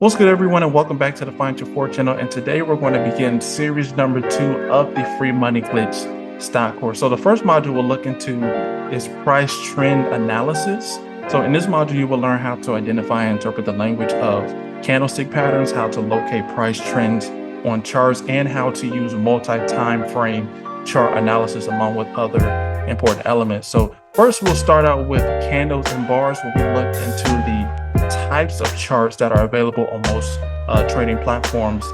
What's good, everyone, and welcome back to the Find Your Four channel. And today we're going to begin series number 2 of the free money glitch stock course. So the first module we'll look into is price trend analysis. So in this module, you will learn how to identify and interpret the language of candlestick patterns, how to locate price trends on charts, and how to use multi-time frame chart analysis along with other important elements. So first, we'll start out with candles and bars, where we look into the types of charts that are available on most trading platforms.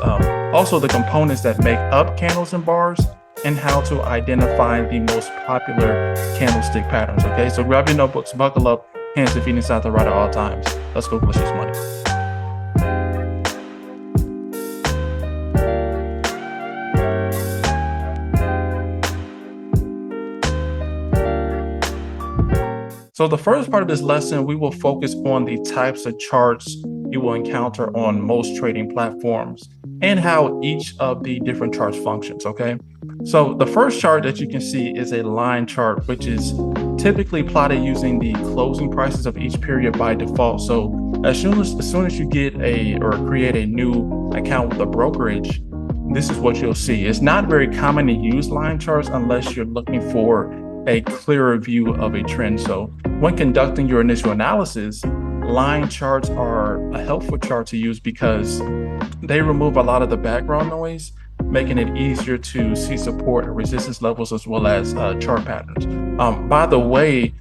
Also, the components that make up candles and bars, and how to identify the most popular candlestick patterns. Okay, so grab your notebooks, buckle up, hands if you inside the right at all times. Let's go glitch this money. So the first part of this lesson, we will focus on the types of charts you will encounter on most trading platforms and how each of the different charts functions, okay? So the first chart that you can see is a line chart, which is typically plotted using the closing prices of each period by default. So as soon as you get or create a new account with a brokerage, this is what you'll see. It's not very common to use line charts unless you're looking for a clearer view of a trend. So when conducting your initial analysis, line charts are a helpful chart to use because they remove a lot of the background noise, making it easier to see support and resistance levels as well as chart patterns. By the way,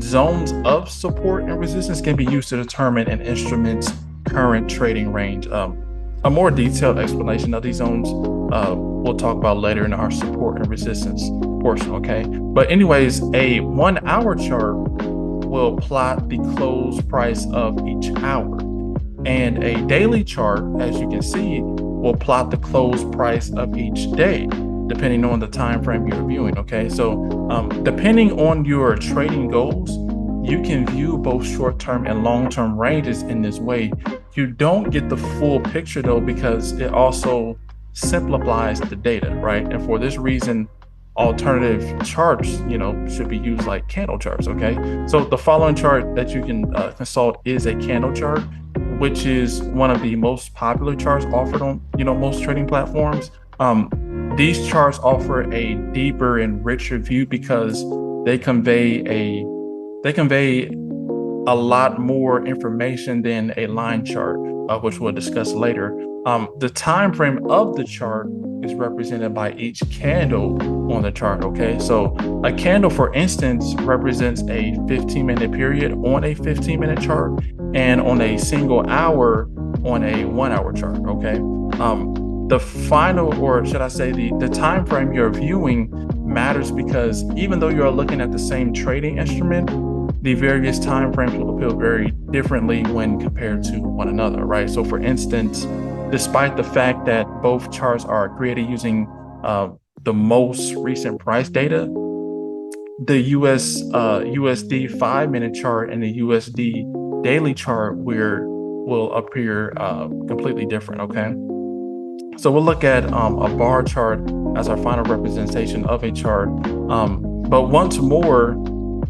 zones of support and resistance can be used to determine an instrument's current trading range. A more detailed explanation of these zones we'll talk about later in our support and resistance portion, okay? But anyways, a 1 hour chart will plot the close price of each hour. And a daily chart, as you can see, will plot the close price of each day, depending on the time frame you're viewing, okay? So depending on your trading goals, you can view both short-term and long-term ranges in this way. You don't get the full picture though, because it also simplifies the data, right? And for this reason, alternative charts, should be used like candle charts, okay? So the following chart that you can consult is a candle chart, which is one of the most popular charts offered on, most trading platforms. These charts offer a deeper and richer view because they convey a lot more information than a line chart, which we'll discuss later. The time frame of the chart is represented by each candle on the chart, okay? So a candle, for instance, represents a 15-minute period on a 15-minute chart and on a single hour on a 1 hour chart, okay? The final, or should I say the time frame you're viewing matters because even though you're looking at the same trading instrument, the various time frames will appear very differently when compared to one another, right? So for instance, despite the fact that both charts are created using the most recent price data, the USD 5-minute chart and the USD daily chart will appear completely different, okay? So we'll look at a bar chart as our final representation of a chart. But once more,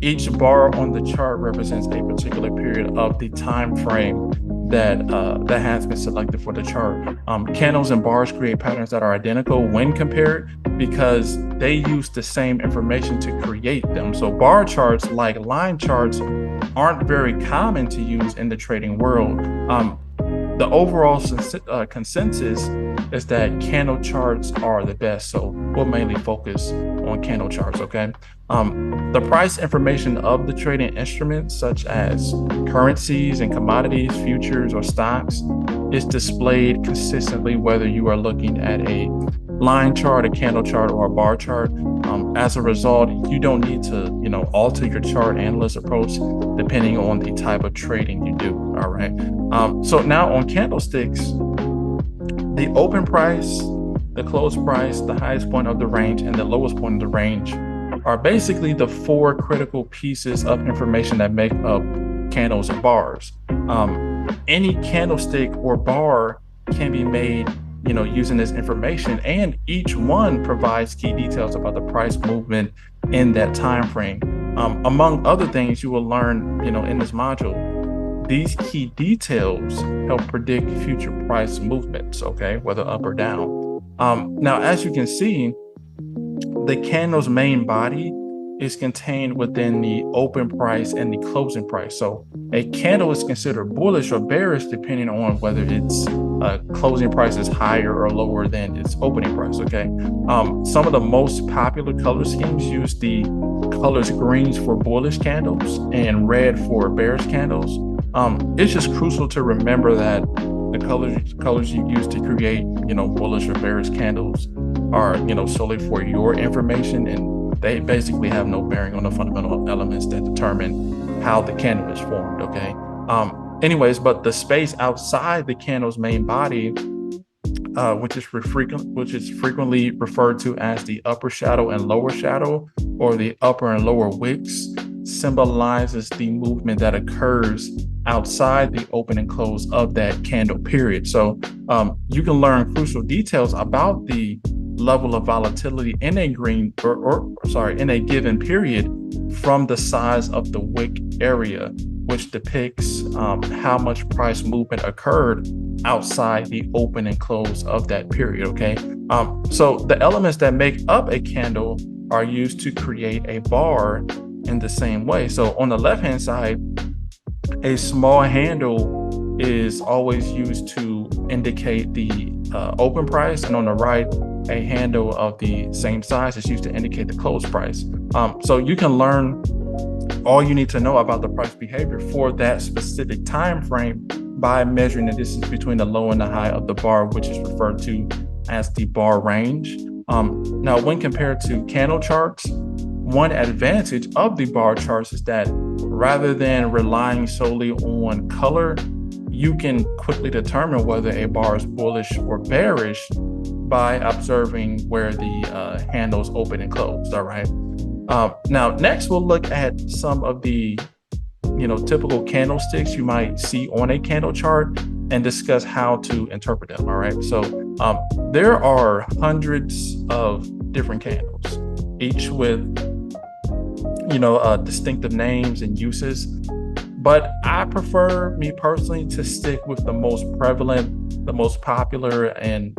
each bar on the chart represents a particular period of the time frame that has been selected for the chart. Candles and bars create patterns that are identical when compared because they use the same information to create them. So bar charts, like line charts, aren't very common to use in the trading world. The overall consensus is that candle charts are the best. So we'll mainly focus on candle charts, okay? The price information of the trading instruments, such as currencies and commodities, futures, or stocks, is displayed consistently whether you are looking at a line chart, a candle chart, or a bar chart. As a result, you don't need to, alter your chart analyst approach depending on the type of trading you do, all right? So now on candlesticks, the open price, the close price, the highest point of the range, and the lowest point of the range are basically the 4 critical pieces of information that make up candles and bars. Any candlestick or bar can be made, using this information, and each one provides key details about the price movement in that time frame. Among other things you will learn, in this module, these key details help predict future price movements, okay, whether up or down. Now, as you can see, the candle's main body is contained within the open price and the closing price. So a candle is considered bullish or bearish depending on whether its closing price is higher or lower than its opening price, okay? Some of the most popular color schemes use the colors greens for bullish candles and red for bearish candles. It's just crucial to remember that the colors you use to create, bullish or bearish candles are, solely for your information, and they basically have no bearing on the fundamental elements that determine how the candle is formed, okay? Anyways, but the space outside the candle's main body, which is frequently referred to as the upper shadow and lower shadow, or the upper and lower wicks, symbolizes the movement that occurs outside the open and close of that candle period. So you can learn crucial details about the level of volatility in a in a given period from the size of the wick area, which depicts how much price movement occurred outside the open and close of that period, okay? So the elements that make up a candle are used to create a bar in the same way. So on the left-hand side, a small handle is always used to indicate the open price, and on the right, a handle of the same size is used to indicate the close price. So you can learn all you need to know about the price behavior for that specific time frame by measuring the distance between the low and the high of the bar, which is referred to as the bar range. Now, when compared to candle charts, one advantage of the bar charts is that rather than relying solely on color, you can quickly determine whether a bar is bullish or bearish by observing where the handles open and closed, all right? Now, next we'll look at some of the typical candlesticks you might see on a candle chart and discuss how to interpret them, all right? So there are hundreds of different candles, each with distinctive names and uses, but I prefer, me personally, to stick with the most prevalent, the most popular, and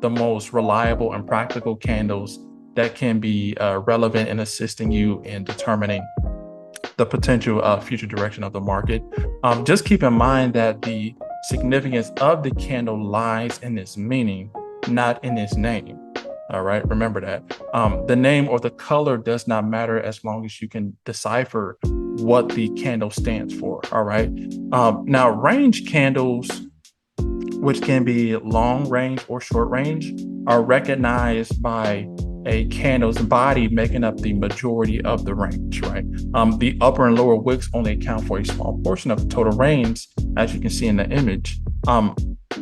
the most reliable and practical candles that can be relevant in assisting you in determining the potential future direction of the market. Just keep in mind that the significance of the candle lies in its meaning, not in its name. All right, remember that. The name or the color does not matter as long as you can decipher what the candle stands for. All right. Now, range candles, which can be long range or short range, are recognized by a candle's body making up the majority of the range, right? The upper and lower wicks only account for a small portion of the total range, as you can see in the image.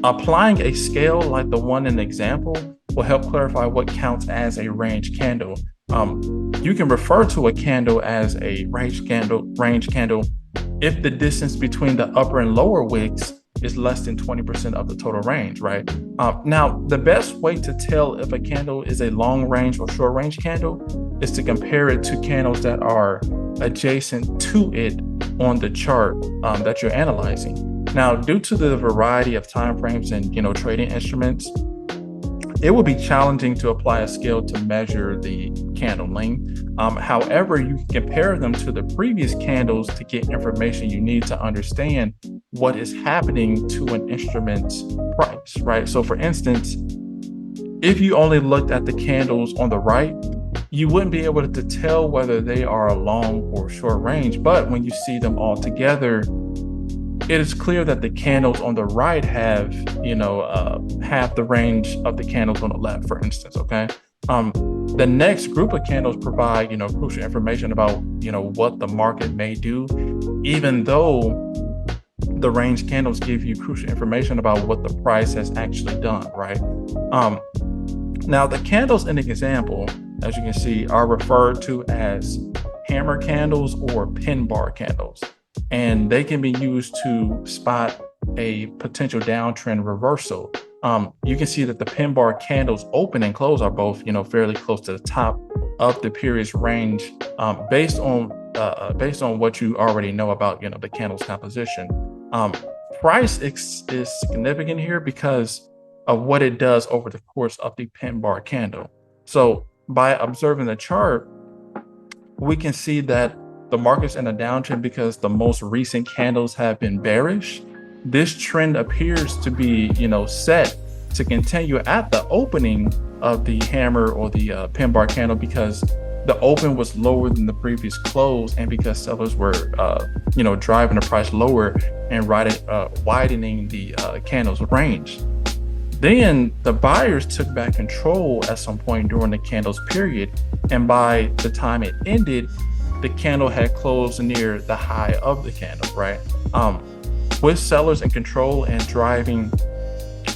Applying a scale like the one in the example will help clarify what counts as a range candle. You can refer to a candle as a range candle if the distance between the upper and lower wicks is less than 20% of the total range, right? Now, the best way to tell if a candle is a long range or short range candle is to compare it to candles that are adjacent to it on the chart that you're analyzing. Now, due to the variety of timeframes and trading instruments, it will be challenging to apply a scale to measure the candle length. However, you can compare them to the previous candles to get information you need to understand what is happening to an instrument's price, right? So for instance, if you only looked at the candles on the right, you wouldn't be able to tell whether they are long or short range. But when you see them all together, it is clear that the candles on the right have, half the range of the candles on the left, for instance, okay? The next group of candles provide, crucial information about, what the market may do, even though the range candles give you crucial information about what the price has actually done, right? Now, the candles in the example, as you can see, are referred to as hammer candles or pin bar candles, and they can be used to spot a potential downtrend reversal. You can see that the pin bar candles open and close are both, fairly close to the top of the period's range, based on what you already know about, the candle's composition. Um, price is significant here because of what it does over the course of the pin bar candle. So by observing the chart, we can see that the market's in a downtrend because the most recent candles have been bearish. This trend appears to be, set to continue at the opening of the hammer or the pin bar candle, because the open was lower than the previous close, and because sellers were, driving the price lower and widening the candle's range. Then the buyers took back control at some point during the candle's period, and by the time it ended, the candle had closed near the high of the candle, right? With sellers in control and driving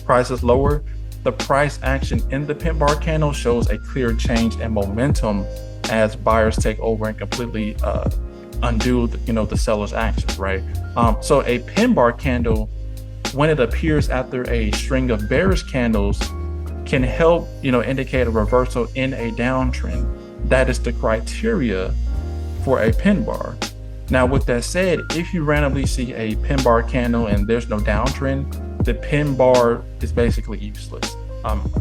prices lower, the price action in the pin bar candle shows a clear change in momentum as buyers take over and completely undo the seller's actions, right? So a pin bar candle, when it appears after a string of bearish candles, can help indicate a reversal in a downtrend. That is the criteria for a pin bar. Now, with that said, if you randomly see a pin bar candle and there's no downtrend, the pin bar is basically useless.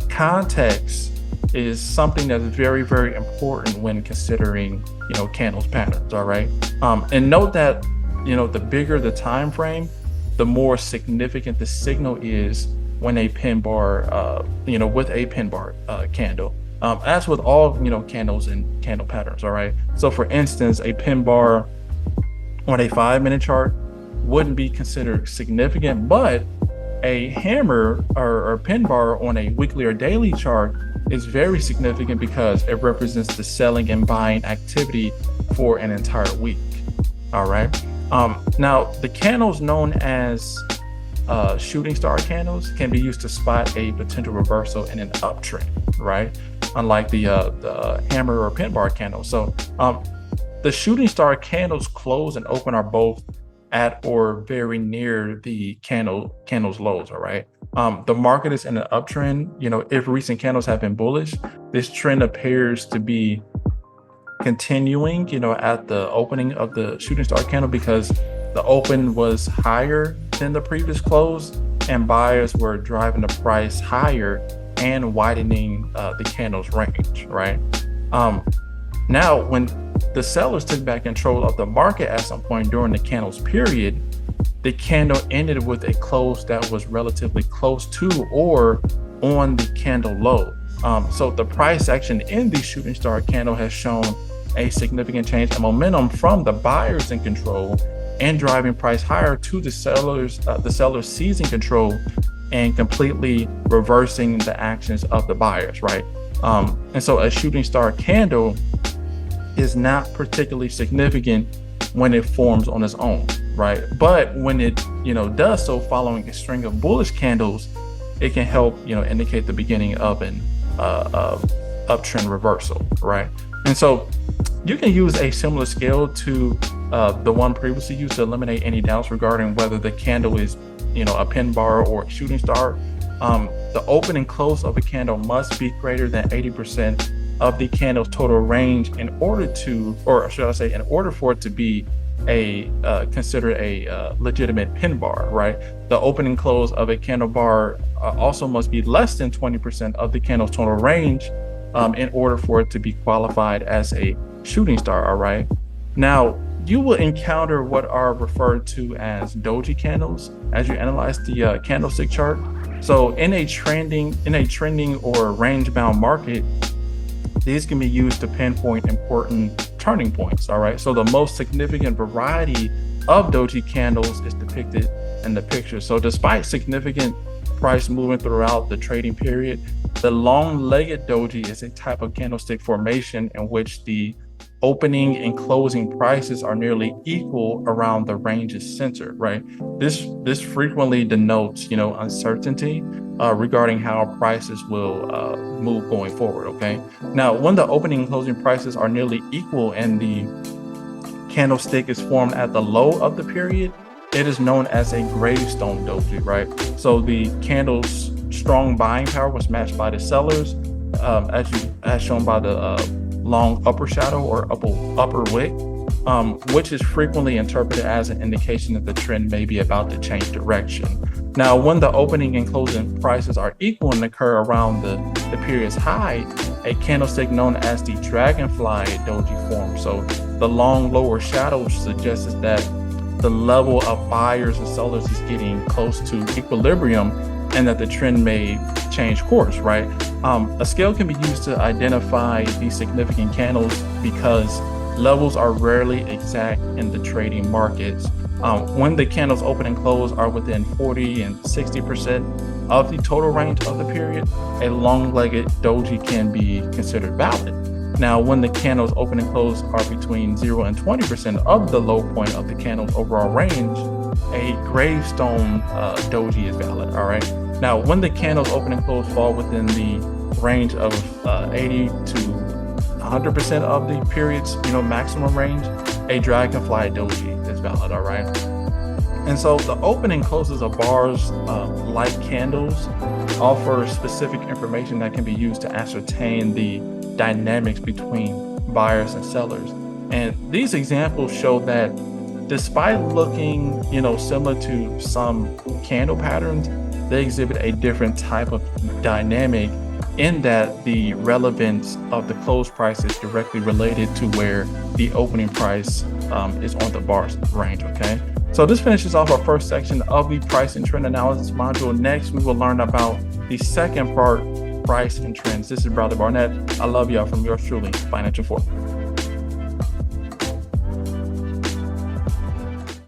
Context is something that's very, very important when considering candles patterns. All right, and note that the bigger the time frame, the more significant the signal is when a pin bar, with a pin bar candle. As with all candles and candle patterns. All right. So for instance, a pin bar on a 5-minute chart wouldn't be considered significant, but a hammer or pin bar on a weekly or daily chart is very significant because it represents the selling and buying activity for an entire week. All right. Now, the candles known as shooting star candles can be used to spot a potential reversal in an uptrend, right? Unlike the hammer or pin bar candle. So the shooting star candles close and open are both at or very near the candle's lows. All right. The market is in an uptrend. If recent candles have been bullish, this trend appears to be continuing, at the opening of the shooting star candle, because the open was higher than the previous close and buyers were driving the price higher and widening the candle's range, right? Now, when the sellers took back control of the market at some point during the candle's period, the candle ended with a close that was relatively close to or on the candle low. So the price action in the shooting star candle has shown a significant change in momentum from the buyers in control and driving price higher to the sellers seizing control and completely reversing the actions of the buyers, right? And so a shooting star candle is not particularly significant when it forms on its own, right? But when it does so following a string of bullish candles, it can help indicate the beginning of an uptrend reversal, right? And so you can use a similar scale to the one previously used to eliminate any doubts regarding whether the candle is a pin bar or a shooting star. The open and close of a candle must be greater than 80% of the candle's total range in order for it to be considered a legitimate pin bar, right? The open and close of a candle bar also must be less than 20% of the candle's total range in order for it to be qualified as a shooting star. All right. Now, you will encounter what are referred to as doji candles as you analyze the candlestick chart. So in a trending or range bound market, these can be used to pinpoint important turning points. All right. So the most significant variety of doji candles is depicted in the picture. So despite significant price movement throughout the trading period, the long-legged doji is a type of candlestick formation in which the opening and closing prices are nearly equal around the range's center, right? This frequently denotes, uncertainty regarding how prices will move going forward, okay? Now, when the opening and closing prices are nearly equal and the candlestick is formed at the low of the period, it is known as a gravestone doji, right? So the candle's strong buying power was matched by the sellers, as shown by the long upper shadow or upper wick. which is frequently interpreted as an indication that the trend may be about to change direction. Now, when the opening and closing prices are equal and occur around the period's high, a candlestick known as the dragonfly doji forms. So the long lower shadow suggests that the level of buyers and sellers is getting close to equilibrium and that the trend may change course, right? A scale can be used to identify these significant candles because levels are rarely exact in the trading markets. When the candles open and close are within 40 and 60% of the total range of the period, a long-legged doji can be considered valid. Now, when the candles open and close are between 0 and 20% of the low point of the candle's overall range, a gravestone doji is valid, all right? Now, when the candles open and close fall within the range of 80 to 100% of the period's maximum range, a dragonfly doji is valid, all right? And so the open and closes of bars like candles offer specific information that can be used to ascertain the dynamics between buyers and sellers. And these examples show that despite looking similar to some candle patterns, they exhibit a different type of dynamic in that the relevance of the close price is directly related to where the opening price is on the bars range, okay? So this finishes off our first section of the price and trend analysis module. Next, we will learn about the second part, price and trends. This is Brother Barnett. I love y'all, from yours truly, Financial Forward.